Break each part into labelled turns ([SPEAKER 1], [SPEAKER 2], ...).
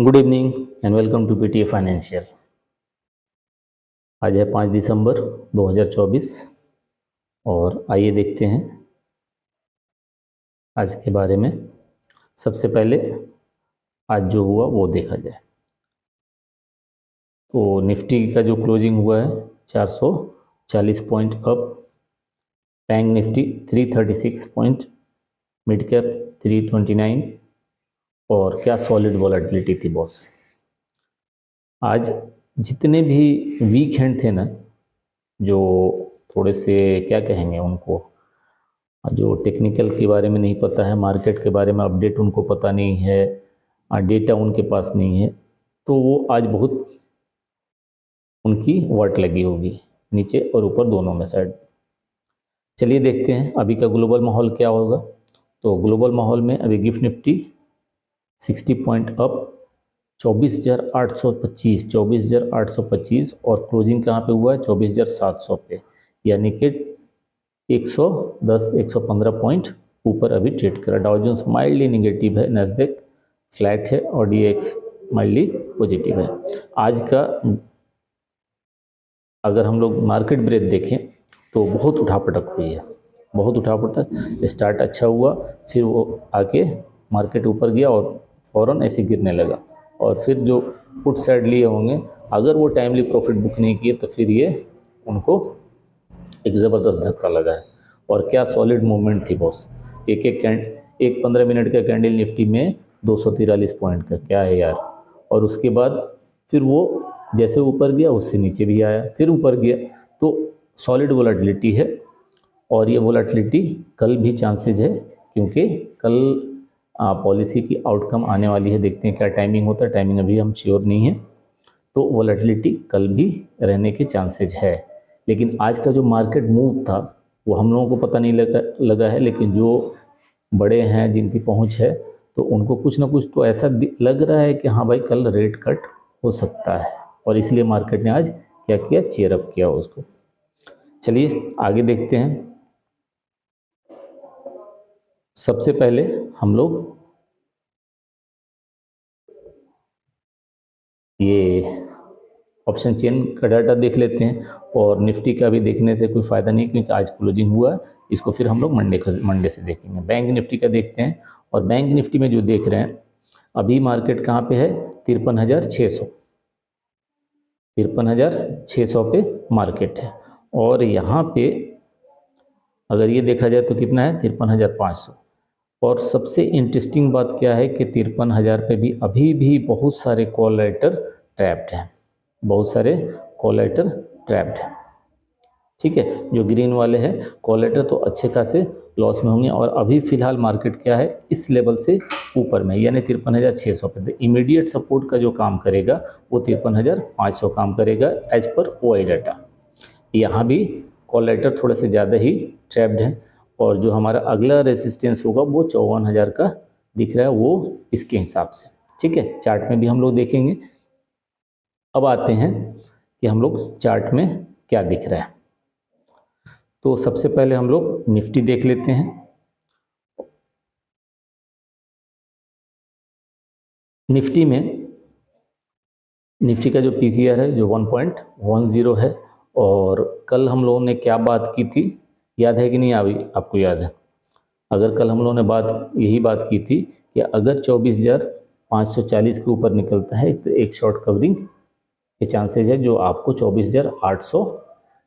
[SPEAKER 1] Good evening and welcome to PTA financial. आज है 5 दिसंबर 2024 और आइए देखते हैं आज के बारे में। सबसे पहले आज जो हुआ वो देखा जाए। तो निफ्टी का जो क्लोजिंग हुआ है 440 point up, bank Nifty 336 point, mid cap 329 और क्या सॉलिड वॉलेटिलिटी थी बॉस। आज जितने भी वीक हैंड थे ना, जो थोड़े से क्या कहेंगे उनको, जो टेक्निकल के बारे में नहीं पता है, मार्केट के बारे में अपडेट उनको पता नहीं है, डेटा उनके पास नहीं है, तो वो आज बहुत उनकी वाट लगी होगी नीचे और ऊपर दोनों में साइड। चलिए देखते हैं अभी का ग्लोबल माहौल क्या होगा। तो ग्लोबल माहौल में अभी गिफ्ट निफ्टी 60 पॉइंट अप 24,825 और क्लोजिंग कहाँ पे हुआ है 24,700 पे, यानी कि 110-115 पॉइंट ऊपर अभी ट्रेड करा। डाउ जोन्स माइल्डली निगेटिव है, नैस्डैक फ्लैट है और डीएक्स माइल्डली पॉजिटिव है। आज का अगर हम लोग मार्केट ब्रेथ देखें तो बहुत उठापटक हुई है, बहुत उठापटक। स्टार्ट अच्छा हुआ, फिर वो आके मार्केट ऊपर गया और फ़ौरन ऐसे गिरने लगा, और फिर जो पुट साइड लिए होंगे अगर वो टाइमली प्रॉफिट बुक नहीं किए तो फिर ये उनको एक ज़बरदस्त धक्का लगा है। और क्या सॉलिड मूवमेंट थी बॉस। एक 15 मिनट का कैंडल निफ्टी में 243 पॉइंट का, क्या है यार। और उसके बाद फिर वो जैसे ऊपर गया उससे नीचे भी आया, फिर ऊपर गया, तो सॉलिड वोलेटिलिटी है। और ये वोलेटिलिटी कल भी चांसेज है, क्योंकि कल पॉलिसी की आउटकम आने वाली है। देखते हैं क्या टाइमिंग होता है, टाइमिंग अभी हम श्योर नहीं है। तो वोलेटिलिटी कल भी रहने के चांसेज है। लेकिन आज का जो मार्केट मूव था वो हम लोगों को पता नहीं लगा है, लेकिन जो बड़े हैं जिनकी पहुंच है तो उनको कुछ ना कुछ तो ऐसा लग रहा है कि हाँ भाई कल रेट कट हो सकता है, और इसलिए मार्केट ने आज क्या किया, चीयर अप किया उसको। चलिए आगे देखते हैं। सबसे पहले हम लोग ये ऑप्शन चेन का डाटा देख लेते हैं, और निफ्टी का भी देखने से कोई फ़ायदा नहीं क्योंकि आज क्लोजिंग हुआ, इसको फिर हम लोग मंडे से देखेंगे। बैंक निफ्टी का देखते हैं, और बैंक निफ्टी में जो देख रहे हैं अभी मार्केट कहाँ पे है 53,600, 53,600 पे मार्केट है। और यहाँ पे अगर ये देखा जाए तो कितना है 53,500। और सबसे इंटरेस्टिंग बात क्या है कि 53,000 पे भी अभी भी बहुत सारे कॉलराइटर ट्रैप्ड हैं, बहुत सारे कॉलराइटर ट्रैप्ड हैं। ठीक है, जो ग्रीन वाले हैं कॉलराइटर तो अच्छे खासे लॉस में होंगे। और अभी फिलहाल मार्केट क्या है इस लेवल से ऊपर में, यानी 53,600 पे। इमीडिएट सपोर्ट का जो काम करेगा वो 53,500 काम करेगा एज पर ओआई डाटा। यहाँ भी कॉलराइटर थोड़े से ज़्यादा ही ट्रैप्ड हैं, और जो हमारा अगला रेजिस्टेंस होगा वो 54,000 का दिख रहा है, वो इसके हिसाब से। ठीक है, चार्ट में भी हम लोग देखेंगे। अब आते हैं कि हम लोग चार्ट में क्या दिख रहा है। तो सबसे पहले हम लोग निफ्टी देख लेते हैं। निफ्टी में निफ्टी का जो पीसीआर है जो 1.10 है, और कल हम लोगों ने क्या बात की थी, याद है कि नहीं अभी आपको याद है? अगर कल हम लोगों ने यही बात की थी कि अगर 24,540 के ऊपर निकलता है तो एक शॉर्ट कवरिंग के चांसेज है जो आपको 24,800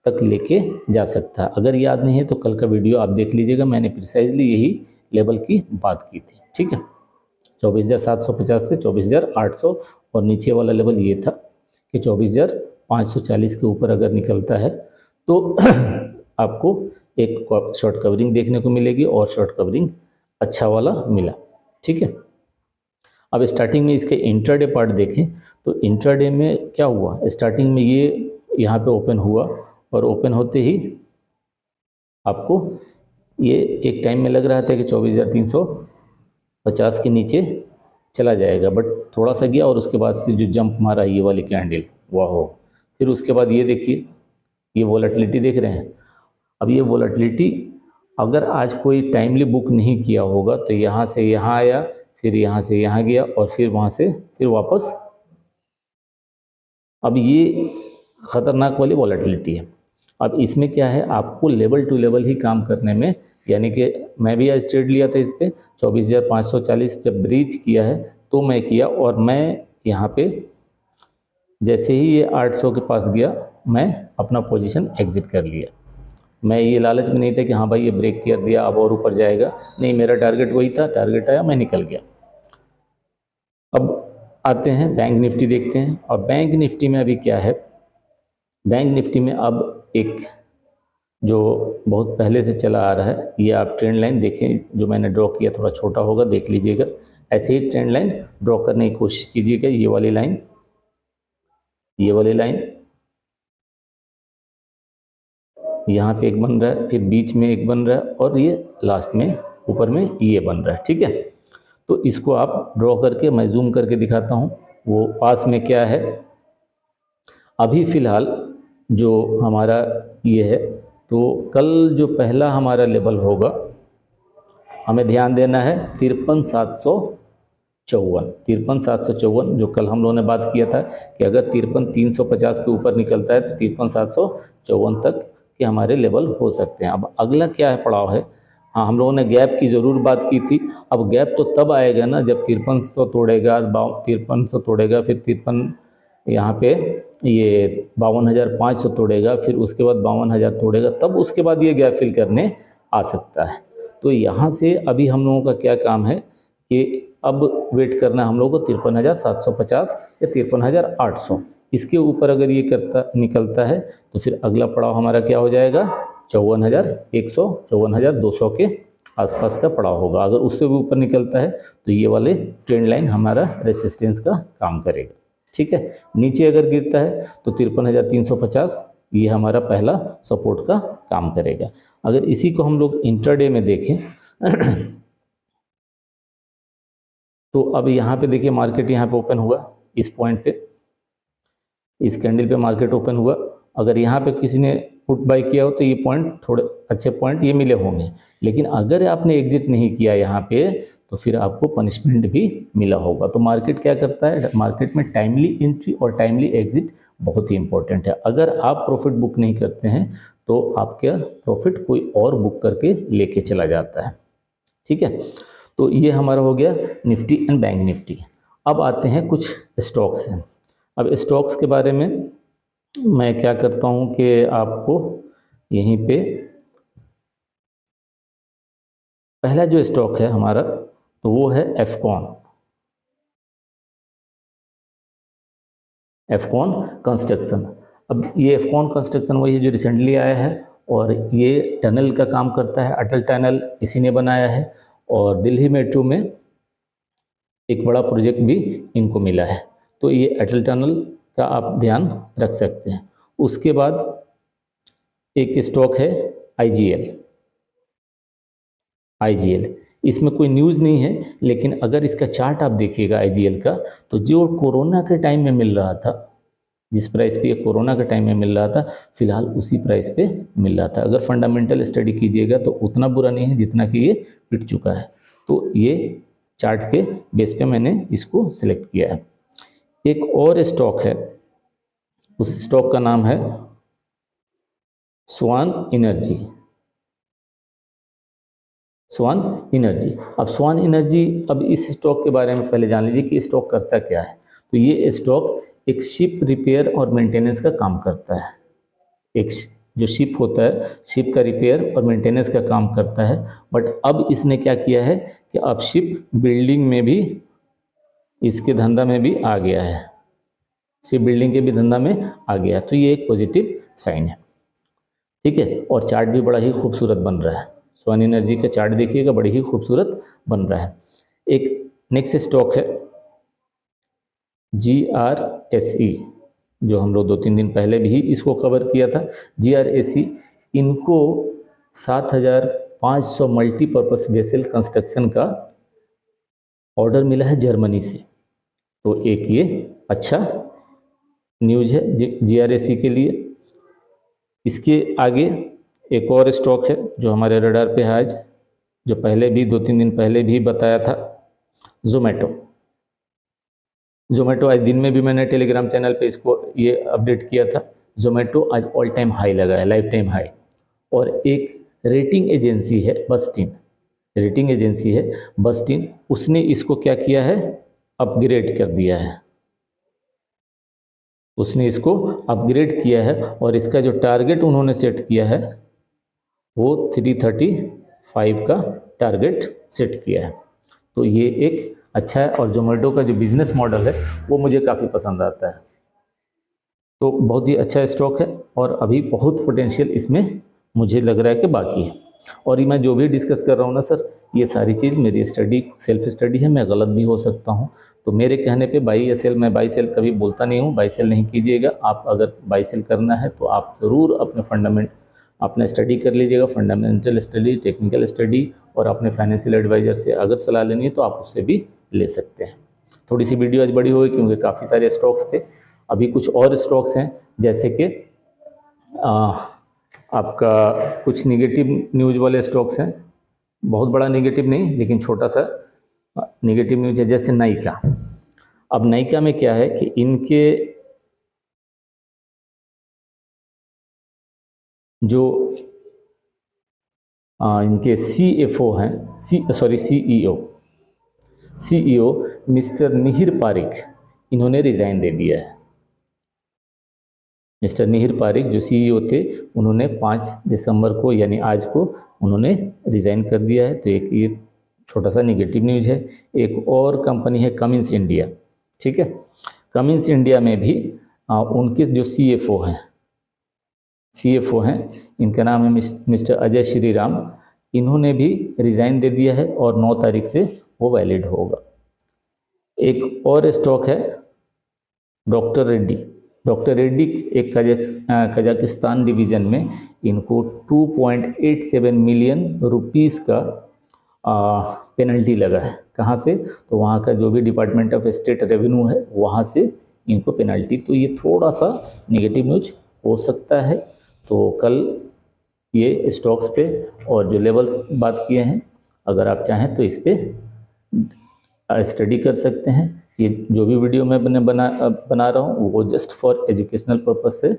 [SPEAKER 1] तक लेके जा सकता है। अगर याद नहीं है तो कल का वीडियो आप देख लीजिएगा, मैंने प्रिसाइजली यही लेवल की बात की थी। ठीक है, 24,750 से 24,800, और नीचे वाला लेवल ये था कि 24,540 के ऊपर अगर निकलता है तो आपको एक शॉर्ट कवरिंग देखने को मिलेगी, और शॉर्ट कवरिंग अच्छा वाला मिला। ठीक है, अब स्टार्टिंग में इसके इंट्राडे पार्ट देखें तो इंट्राडे में क्या हुआ। स्टार्टिंग में ये यहाँ पे ओपन हुआ, और ओपन होते ही आपको ये एक टाइम में लग रहा था कि 24,350 के नीचे चला जाएगा, बट थोड़ा सा गया और उसके बाद से जो जंप मारा ये वाली कैंडल, वाह हो। फिर उसके बाद ये देखिए, ये वोलेटिलिटी देख रहे हैं। अब ये वोलेटिलिटी अगर आज कोई टाइमली बुक नहीं किया होगा तो यहाँ से यहाँ आया, फिर यहाँ से यहाँ गया और फिर वहाँ से फिर वापस। अब ये ख़तरनाक वाली वॉलेटिलिटी है। अब इसमें क्या है, आपको लेवल टू लेवल ही काम करने में, यानी कि मैं भी आज ट्रेड लिया था इस पर 24,540 जब ब्रीच किया है तो मैं किया, और मैं यहाँ पे जैसे ही ये 800 के पास गया मैं अपना पोजीशन एग्जिट कर लिया। मैं ये लालच में नहीं था कि हाँ भाई ये ब्रेक कर दिया अब और ऊपर जाएगा, नहीं, मेरा टारगेट वही था, टारगेट आया मैं निकल गया। अब आते हैं बैंक निफ्टी देखते हैं। और बैंक निफ्टी में अभी क्या है, बैंक निफ्टी में अब एक जो बहुत पहले से चला आ रहा है, ये आप ट्रेंड लाइन देखें, जो मैंने ड्रॉ किया थोड़ा छोटा होगा, देख लीजिएगा। ऐसे ही ट्रेंड लाइन ड्रॉ करने की कोशिश कीजिएगा। ये वाली लाइन, ये वाली लाइन, यहाँ पे एक बन रहा है, फिर बीच में एक बन रहा है, और ये लास्ट में ऊपर में ये बन रहा है, ठीक है। तो इसको आप ड्रॉ करके, मैं जूम करके दिखाता हूँ वो पास में क्या है। अभी फ़िलहाल जो हमारा ये है, तो कल जो पहला हमारा लेवल होगा, हमें ध्यान देना है 53,754, 53,754, जो कल हम लोगों ने बात किया था कि अगर 53,350 के ऊपर निकलता है तो 53,754 तक के हमारे लेवल हो सकते हैं। अब अगला क्या है, पड़ाव है, हाँ हम लोगों ने गैप की ज़रूर बात की थी। अब गैप तो तब आएगा ना जब 5300 तोड़ेगा, 5300 तोड़ेगा, फिर 53 यहाँ पे ये 52,500 तोड़ेगा, फिर उसके बाद 52,000 तोड़ेगा, तब उसके बाद ये गैप फिल करने आ सकता है। तो यहाँ से अभी हम लोगों का क्या काम है कि अब वेट करना हम लोगों को 53,750 या 53,800, इसके ऊपर अगर ये निकलता है तो फिर अगला पड़ाव हमारा क्या हो जाएगा, 54,100, 54,200 के आसपास का पड़ाव होगा। अगर उससे भी ऊपर निकलता है तो ये वाले ट्रेंड लाइन हमारा रेसिस्टेंस का काम करेगा, ठीक है। नीचे अगर गिरता है तो 53,350 ये हमारा पहला सपोर्ट का काम करेगा। अगर इसी को हम लोग इंट्राडे में देखें तो अब यहाँ पे देखिए मार्केट यहाँ पे ओपन हुआ, इस पॉइंट पे, इस कैंडल पे मार्केट ओपन हुआ। अगर यहाँ पे किसी ने पुट बाय किया हो तो ये पॉइंट, थोड़े अच्छे पॉइंट ये मिले होंगे, लेकिन अगर आपने एग्जिट नहीं किया यहाँ पे तो फिर आपको पनिशमेंट भी मिला होगा। तो मार्केट क्या करता है, मार्केट में टाइमली एंट्री और टाइमली एग्जिट बहुत ही इंपॉर्टेंट है। अगर आप प्रॉफिट बुक नहीं करते हैं तो आपका प्रॉफिट कोई और बुक करके लेके चला जाता है, ठीक है। तो ये हमारा हो गया निफ्टी एंड बैंक निफ्टी। अब आते हैं कुछ स्टॉक्स हैं। अब स्टॉक्स के बारे में मैं क्या करता हूँ कि आपको यहीं पे पहला जो स्टॉक है हमारा तो वो है एफकॉन, एफकॉन कंस्ट्रक्शन। अब ये एफकॉन कंस्ट्रक्शन वही है जो रिसेंटली आया है, और ये टनल का काम करता है, अटल टनल इसी ने बनाया है, और दिल्ली मेट्रो में एक बड़ा प्रोजेक्ट भी इनको मिला है। तो ये अटल टनल का आप ध्यान रख सकते हैं। उसके बाद एक स्टॉक है आईजीएल। आईजीएल इसमें कोई न्यूज़ नहीं है, लेकिन अगर इसका चार्ट आप देखिएगा आईजीएल का, तो जो कोरोना के टाइम में मिल रहा था, जिस प्राइस पे ये कोरोना के टाइम में मिल रहा था, फिलहाल उसी प्राइस पे मिल रहा था। अगर फंडामेंटल स्टडी कीजिएगा तो उतना बुरा नहीं है जितना कि ये पिट चुका है। तो ये चार्ट के बेस पे मैंने इसको सिलेक्ट किया है। एक और स्टॉक है, उस स्टॉक का नाम है स्वान एनर्जी। स्वान एनर्जी। अब स्वान एनर्जी, अब इस स्टॉक के बारे में पहले जान लीजिए कि स्टॉक करता क्या है। तो ये स्टॉक एक शिप रिपेयर और मेंटेनेंस का काम करता है। एक जो शिप होता है, शिप का रिपेयर और मेंटेनेंस का काम करता है। बट अब इसने क्या किया है कि अब शिप बिल्डिंग में भी, इसके धंधा में भी आ गया है, शिप बिल्डिंग के भी धंधा में आ गया। तो ये एक पॉजिटिव साइन है, ठीक है। और चार्ट भी बड़ा ही खूबसूरत बन रहा है। स्वान एनर्जी का चार्ट देखिएगा, बड़ी ही खूबसूरत बन रहा है। एक नेक्स्ट स्टॉक है GRSE, जो हम लोग 2-3 दिन पहले भी इसको कवर किया था। GRSE, इनको 7,500 मल्टीपर्पज़ वेसल कंस्ट्रक्शन का ऑर्डर मिला है जर्मनी से। तो एक ये अच्छा न्यूज़ है GRSE के लिए। इसके आगे एक और स्टॉक है जो हमारे रडार पे है आज, जो पहले भी 2-3 दिन पहले भी बताया था, जोमेटो आज दिन में भी मैंने टेलीग्राम चैनल पे इसको ये अपडेट किया था। जोमेटो आज ऑल टाइम हाई लगा है, लाइफ टाइम हाई। और एक रेटिंग एजेंसी है बस्टिन, उसने इसको क्या किया है, अपग्रेड कर दिया है। उसने इसको अपग्रेड किया है और इसका जो टारगेट उन्होंने सेट किया है वो 335 का टारगेट सेट किया है। तो ये एक अच्छा है और जोमेटो का जो बिज़नेस मॉडल है वो मुझे काफ़ी पसंद आता है। तो बहुत ही अच्छा स्टॉक है और अभी बहुत पोटेंशियल इसमें मुझे लग रहा है कि बाकी है। और ये मैं जो भी डिस्कस कर रहा हूँ ना सर, ये सारी चीज़ मेरी सेल्फ स्टडी है, मैं गलत भी हो सकता हूँ। तो मेरे कहने पे बाई या सेल, मैं बाई सेल कभी बोलता नहीं हूँ, बाई सेल नहीं कीजिएगा। आप अगर बाई सेल करना है तो आप ज़रूर अपना स्टडी कर लीजिएगा, फंडामेंटल स्टडी, टेक्निकल स्टडी, और अपने फाइनेंशियल एडवाइज़र से अगर सलाह लेनी है तो आप उससे भी ले सकते हैं। थोड़ी सी वीडियो आज बड़ी हो गई क्योंकि काफ़ी सारे स्टॉक्स थे। अभी कुछ और स्टॉक्स हैं जैसे कि आपका कुछ निगेटिव न्यूज़ वाले स्टॉक्स हैं, बहुत बड़ा निगेटिव नहीं लेकिन छोटा सा निगेटिव न्यूज़ है, जैसे नाइका। अब नाइका में क्या है कि इनके जो इनके सीएफओ हैं, सीईओ मिस्टर निहिर पारिक, इन्होंने रिज़ाइन दे दिया है। मिस्टर निहिर पारिक जो सीईओ थे, उन्होंने 5 दिसंबर को यानी आज को उन्होंने रिज़ाइन कर दिया है। तो एक ये छोटा सा निगेटिव न्यूज़ है। एक और कंपनी है कमिंस इंडिया, ठीक है। कमिंस इंडिया में भी उनके जो सीएफओ हैं, इनका नाम है मिस्टर अजय श्रीराम, इन्होंने भी रिज़ाइन दे दिया है और 9 तारीख से वो वैलिड होगा। एक और स्टॉक है डॉक्टर रेड्डी एक कजाकिस्तान डिवीज़न में, इनको 2.87 मिलियन रुपीस का पेनल्टी लगा है। कहाँ से? तो वहाँ का जो भी डिपार्टमेंट ऑफ स्टेट रेवेन्यू है वहाँ से इनको पेनल्टी। तो ये थोड़ा सा नेगेटिव न्यूज हो सकता है। तो कल ये स्टॉक्स पे और जो लेवल्स बात किए हैं, अगर आप चाहें तो इस पर स्टडी कर सकते हैं। ये जो भी वीडियो मैं बना रहा हूँ वो जस्ट फॉर एजुकेशनल पर्पज से,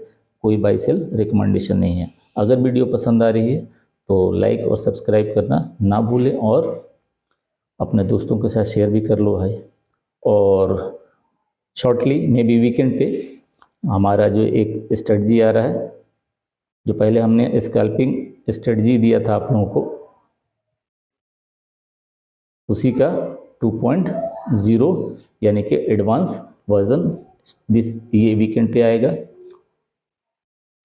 [SPEAKER 1] कोई बाई सेल रिकमेंडेशन नहीं है। अगर वीडियो पसंद आ रही है तो लाइक और सब्सक्राइब करना ना भूलें और अपने दोस्तों के साथ शेयर भी कर लो भाई। और शॉर्टली मे बी वीकेंड पे हमारा जो एक स्ट्रेटजी आ रहा है, जो पहले हमने स्कैल्पिंग स्ट्रेटजी दिया था आप लोगों को, उसी का 2.0 यानी कि एडवांस वर्जन ये वीकेंड पे आएगा।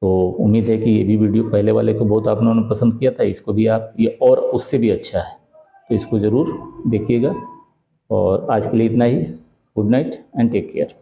[SPEAKER 1] तो उम्मीद है कि ये भी वीडियो पहले वाले को बहुत आप लोगों ने पसंद किया था, इसको भी आप ये और उससे भी अच्छा है, तो इसको ज़रूर देखिएगा। और आज के लिए इतना ही। Good night and take care.